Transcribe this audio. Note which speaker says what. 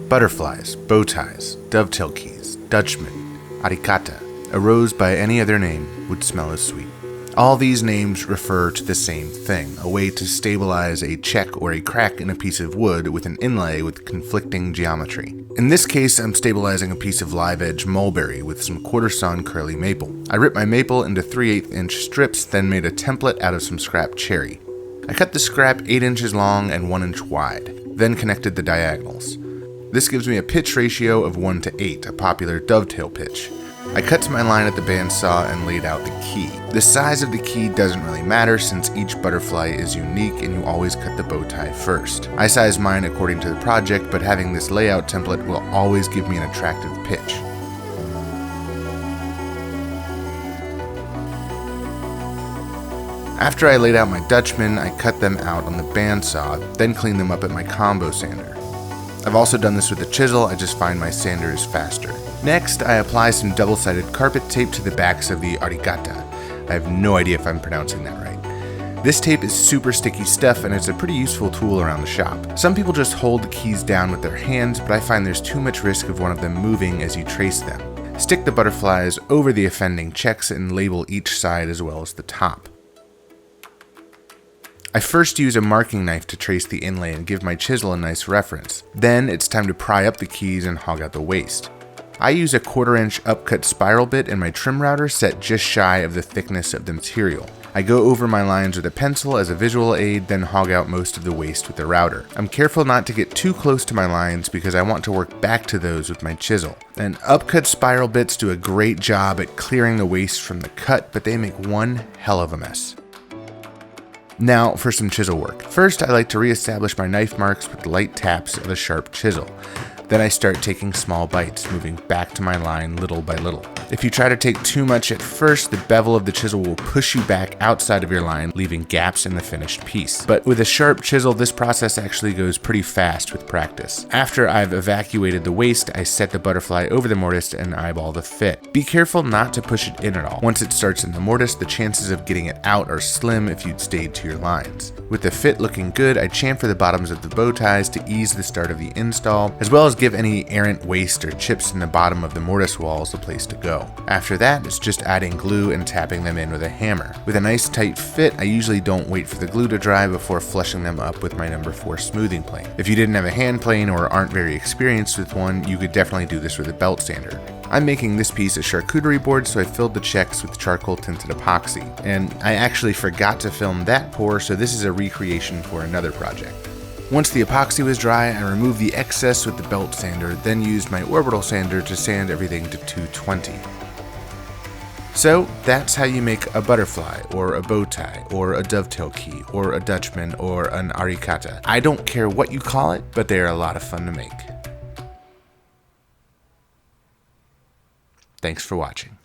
Speaker 1: Butterflies, bow ties, dovetail keys, dutchmen, arikata, a rose by any other name would smell as sweet. All these names refer to the same thing, a way to stabilize a check or a crack in a piece of wood with an inlay with conflicting geometry. In this case, I'm stabilizing a piece of live edge mulberry with some quarter-sawn curly maple. I ripped my maple into 3/8 inch strips, then made a template out of some scrap cherry. I cut the scrap 8 inches long and 1 inch wide, then connected the diagonals. This gives me a pitch ratio of 1 to 8, a popular dovetail pitch. I cut to my line at the bandsaw and laid out the key. The size of the key doesn't really matter since each butterfly is unique and you always cut the bow tie first. I size mine according to the project, but having this layout template will always give me an attractive pitch. After I laid out my dutchmen, I cut them out on the bandsaw, then cleaned them up at my combo sander. I've also done this with a chisel, I just find my sander is faster. Next, I apply some double-sided carpet tape to the backs of the arikata. I have no idea if I'm pronouncing that right. This tape is super sticky stuff and it's a pretty useful tool around the shop. Some people just hold the keys down with their hands, but I find there's too much risk of one of them moving as you trace them. Stick the butterflies over the offending checks and label each side as well as the top. I first use a marking knife to trace the inlay and give my chisel a nice reference. Then it's time to pry up the keys and hog out the waste. I use a 1/4 inch upcut spiral bit in my trim router set just shy of the thickness of the material. I go over my lines with a pencil as a visual aid, then hog out most of the waste with the router. I'm careful not to get too close to my lines because I want to work back to those with my chisel. And upcut spiral bits do a great job at clearing the waste from the cut, but they make one hell of a mess. Now for some chisel work. First, I like to reestablish my knife marks with light taps of a sharp chisel. Then I start taking small bites, moving back to my line little by little. If you try to take too much at first, the bevel of the chisel will push you back outside of your line, leaving gaps in the finished piece. But with a sharp chisel, this process actually goes pretty fast with practice. After I've evacuated the waste, I set the butterfly over the mortise and eyeball the fit. Be careful not to push it in at all. Once it starts in the mortise, the chances of getting it out are slim if you'd stayed to your lines. With the fit looking good, I chamfer the bottoms of the bow ties to ease the start of the install, as well as give any errant waste or chips in the bottom of the mortise walls a place to go. After that, it's just adding glue and tapping them in with a hammer. With a nice tight fit, I usually don't wait for the glue to dry before flushing them up with my number 4 smoothing plane. If you didn't have a hand plane or aren't very experienced with one, you could definitely do this with a belt sander. I'm making this piece a charcuterie board, so I filled the checks with charcoal tinted epoxy. And I actually forgot to film that pour, so this is a recreation for another project. Once the epoxy was dry, I removed the excess with the belt sander, then used my orbital sander to sand everything to 220. So that's how you make a butterfly, or a bow tie, or a dovetail key, or a dutchman, or an arikata. I don't care what you call it, but they are a lot of fun to make. Thanks for watching.